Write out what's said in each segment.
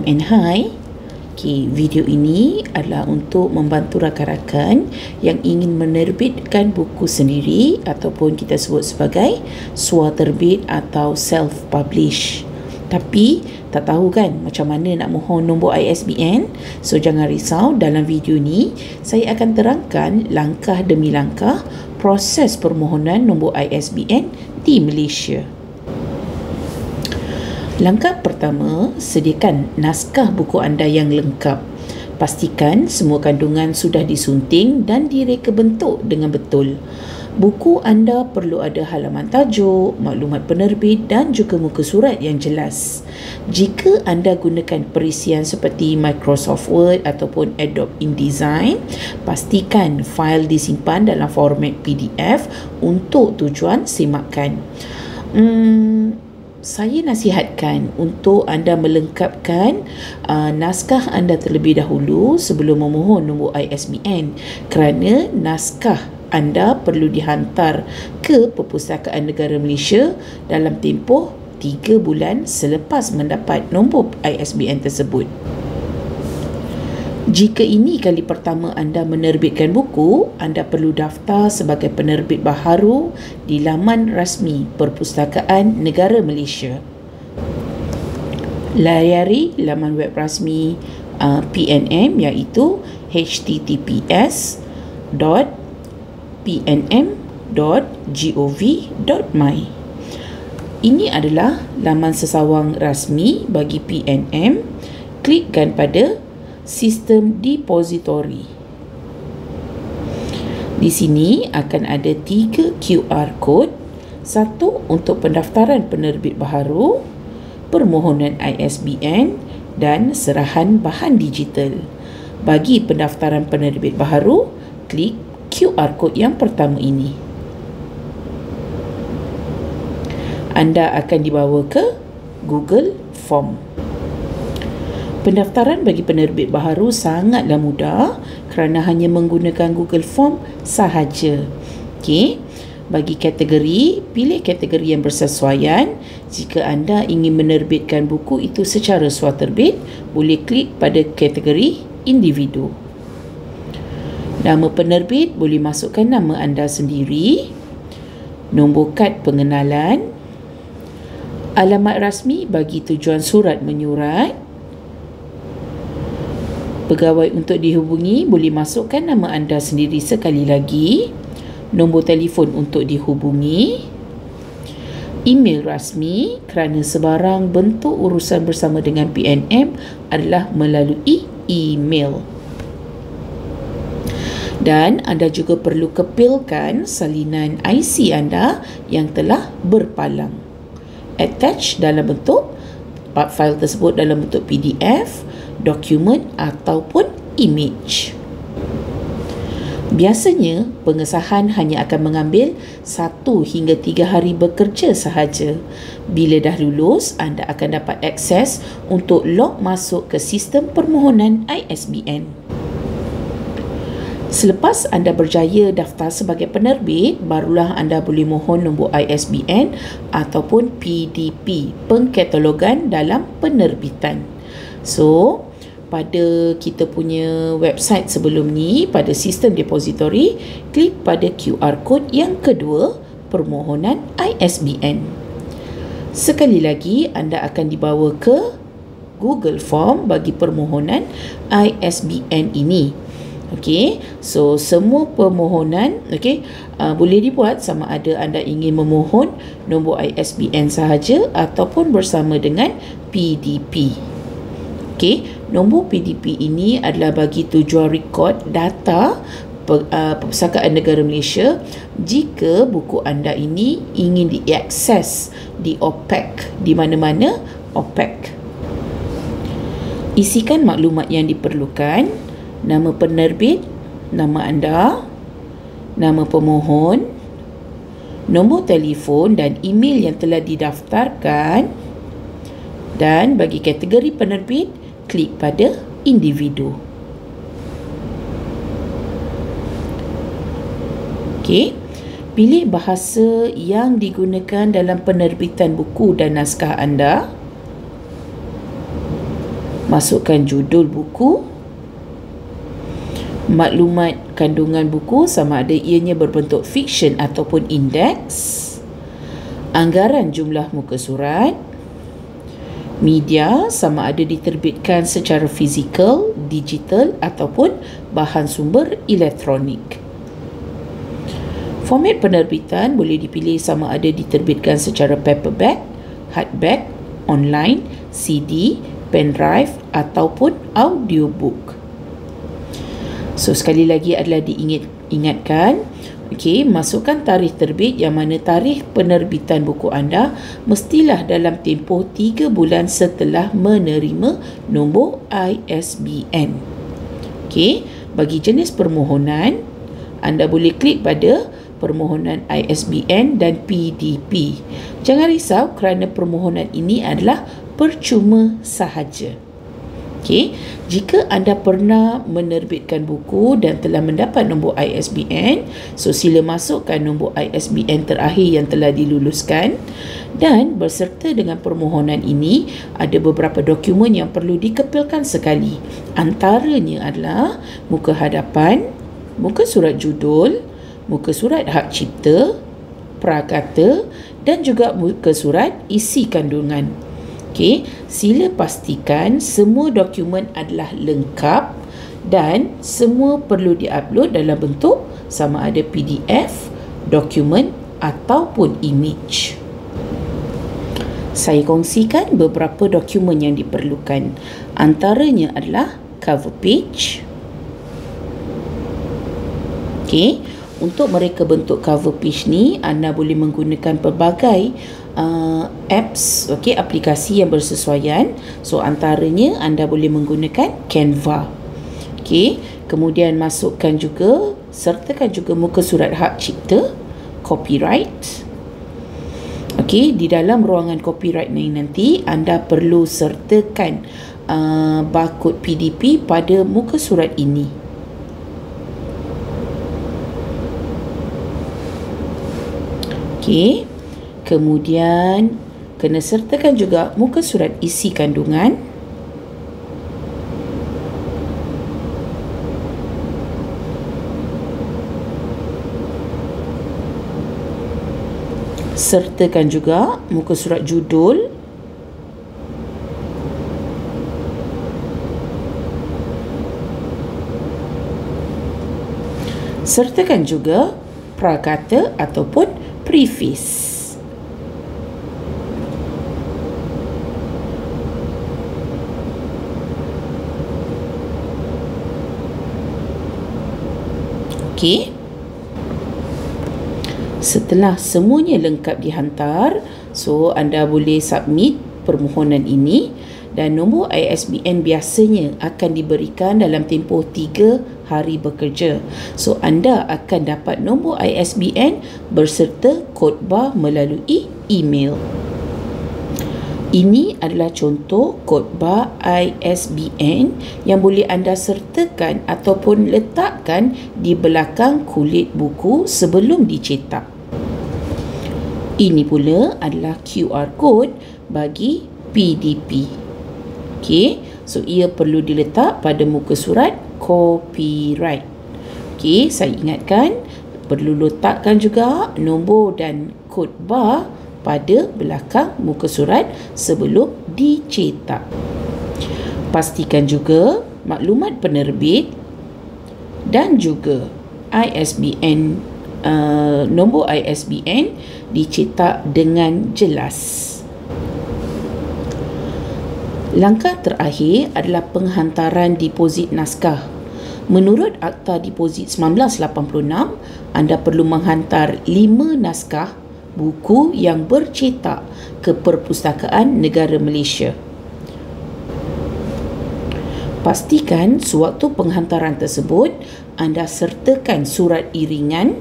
and hi. Video ini adalah untuk membantu rakan-rakan yang ingin menerbitkan buku sendiri ataupun kita sebut sebagai swaterbit atau self-publish. Tapi tak tahu kan macam mana nak mohon nombor ISBN. So jangan risau, dalam video ni saya akan terangkan langkah demi langkah proses permohonan nombor ISBN di Malaysia. Langkah pertama, sediakan naskah buku anda yang lengkap. Pastikan semua kandungan sudah disunting dan direka bentuk dengan betul. Buku anda perlu ada halaman tajuk, maklumat penerbit dan juga muka surat yang jelas. Jika anda gunakan perisian seperti Microsoft Word ataupun Adobe InDesign, pastikan fail disimpan dalam format PDF untuk tujuan semakan. Saya nasihatkan untuk anda melengkapkan naskah anda terlebih dahulu sebelum memohon nombor ISBN, kerana naskah anda perlu dihantar ke Perpustakaan Negara Malaysia dalam tempoh 3 bulan selepas mendapat nombor ISBN tersebut. Jika ini kali pertama anda menerbitkan buku, anda perlu daftar sebagai penerbit baharu di laman rasmi Perpustakaan Negara Malaysia. Layari laman web rasmi PNM iaitu https://pnm.gov.my. Ini adalah laman sesawang rasmi bagi PNM. Klikkan pada sistem depository. Di sini akan ada 3 QR code. Satu untuk pendaftaran penerbit baharu, permohonan ISBN dan serahan bahan digital. Bagi pendaftaran penerbit baharu, klik QR code yang pertama ini. Anda akan dibawa ke Google Form. Pendaftaran bagi penerbit baharu sangatlah mudah kerana hanya menggunakan Google Form sahaja. Bagi kategori, pilih kategori yang bersesuaian. Jika anda ingin menerbitkan buku itu secara swaterbit, boleh klik pada kategori individu. Nama penerbit boleh masukkan nama anda sendiri, nombor kad pengenalan, alamat rasmi bagi tujuan surat menyurat. Pegawai untuk dihubungi boleh masukkan nama anda sendiri sekali lagi, nombor telefon untuk dihubungi, email rasmi kerana sebarang bentuk urusan bersama dengan PNM adalah melalui email. Dan anda juga perlu kepilkan salinan IC anda yang telah berpalang. Attach dalam bentuk file tersebut dalam bentuk PDF, dokumen ataupun image. Biasanya pengesahan hanya akan mengambil 1 hingga 3 hari bekerja sahaja. Bila dah lulus, anda akan dapat akses untuk log masuk ke sistem permohonan ISBN. Selepas anda berjaya daftar sebagai penerbit, barulah anda boleh mohon nombor ISBN ataupun PDP, pengkatalogan dalam penerbitan. So, pada kita punya website sebelum ni, pada sistem depository, klik pada QR code yang kedua, permohonan ISBN. Sekali lagi, anda akan dibawa ke Google Form bagi permohonan ISBN ini. So semua permohonan boleh dibuat sama ada anda ingin memohon nombor ISBN sahaja ataupun bersama dengan PDP. Nombor PDP ini adalah bagi tujuan rekod data Perpustakaan Negara Malaysia jika buku anda ini ingin diakses di OPAC, di mana-mana OPAC. Isikan maklumat yang diperlukan: nama penerbit, nama anda, nama pemohon, nombor telefon dan email yang telah didaftarkan, dan bagi kategori penerbit, klik pada individu. Pilih bahasa yang digunakan dalam penerbitan buku dan naskah anda. Masukkan judul buku, maklumat kandungan buku sama ada ianya berbentuk fiksyen ataupun indeks, anggaran jumlah muka surat, media sama ada diterbitkan secara fizikal, digital ataupun bahan sumber elektronik. Format penerbitan boleh dipilih sama ada diterbitkan secara paperback, hardback, online, CD, pendrive ataupun audiobook. So sekali lagi adalah diingatkan, masukkan tarikh terbit yang mana tarikh penerbitan buku anda mestilah dalam tempoh 3 bulan setelah menerima nombor ISBN. Bagi jenis permohonan, anda boleh klik pada permohonan ISBN dan PDP. Jangan risau kerana permohonan ini adalah percuma sahaja. Jika anda pernah menerbitkan buku dan telah mendapat nombor ISBN, so sila masukkan nombor ISBN terakhir yang telah diluluskan, dan berserta dengan permohonan ini ada beberapa dokumen yang perlu dikepilkan sekali. Antaranya adalah muka hadapan, muka surat judul, muka surat hak cipta, prakata dan juga muka surat isi kandungan. Sila pastikan semua dokumen adalah lengkap dan semua perlu diupload dalam bentuk sama ada PDF, dokumen ataupun image. Saya kongsikan beberapa dokumen yang diperlukan. Antaranya adalah cover page. Untuk mereka bentuk cover page ni, anda boleh menggunakan pelbagai apps, aplikasi yang bersesuaian. So antaranya anda boleh menggunakan Canva. Kemudian sertakan juga muka surat hak cipta, copyright. Di dalam ruangan copyright ni nanti anda perlu sertakan barcode PDP pada muka surat ini. Kemudian kena sertakan juga muka surat isi kandungan, sertakan juga muka surat judul, sertakan juga prakata ataupun preface. Setelah semuanya lengkap dihantar, so anda boleh submit permohonan ini dan nombor ISBN biasanya akan diberikan dalam tempoh 3 hari bekerja. So anda akan dapat nombor ISBN berserta kod bar melalui email. Ini adalah contoh kod bar ISBN yang boleh anda sertakan ataupun letakkan di belakang kulit buku sebelum dicetak. Ini pula adalah QR code bagi PDP. So ia perlu diletak pada muka surat copyright. Saya ingatkan perlu letakkan juga nombor dan kod bar pada belakang muka surat sebelum dicetak. Pastikan juga maklumat penerbit dan juga ISBN, nombor ISBN dicetak dengan jelas. Langkah terakhir adalah penghantaran deposit naskah. Menurut Akta Deposit 1986, anda perlu menghantar 5 naskah buku yang bercetak ke Perpustakaan Negara Malaysia. Pastikan sewaktu penghantaran tersebut anda sertakan surat iringan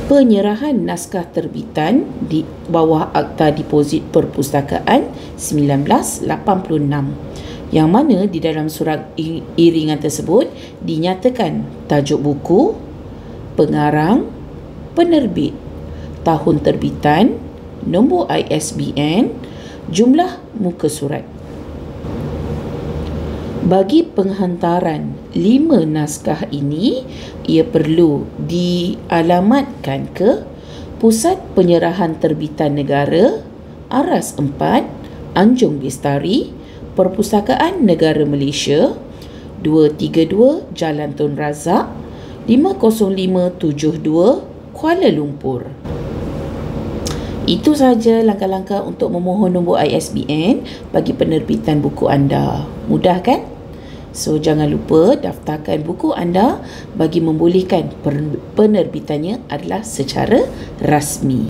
penyerahan naskah terbitan di bawah Akta Deposit Perpustakaan 1986, yang mana di dalam surat iringan tersebut dinyatakan tajuk buku, pengarang, penerbit, tahun terbitan, nombor ISBN, jumlah muka surat. Bagi penghantaran 5 naskah ini, ia perlu dialamatkan ke Pusat Penyerahan Terbitan Negara, Aras 4, Anjung Lestari, Perpustakaan Negara Malaysia, 232 Jalan Tun Razak, 50572 Kuala Lumpur. Itu sahaja langkah-langkah untuk memohon nombor ISBN bagi penerbitan buku anda. Mudah kan? So, jangan lupa daftarkan buku anda bagi membolehkan penerbitannya adalah secara rasmi.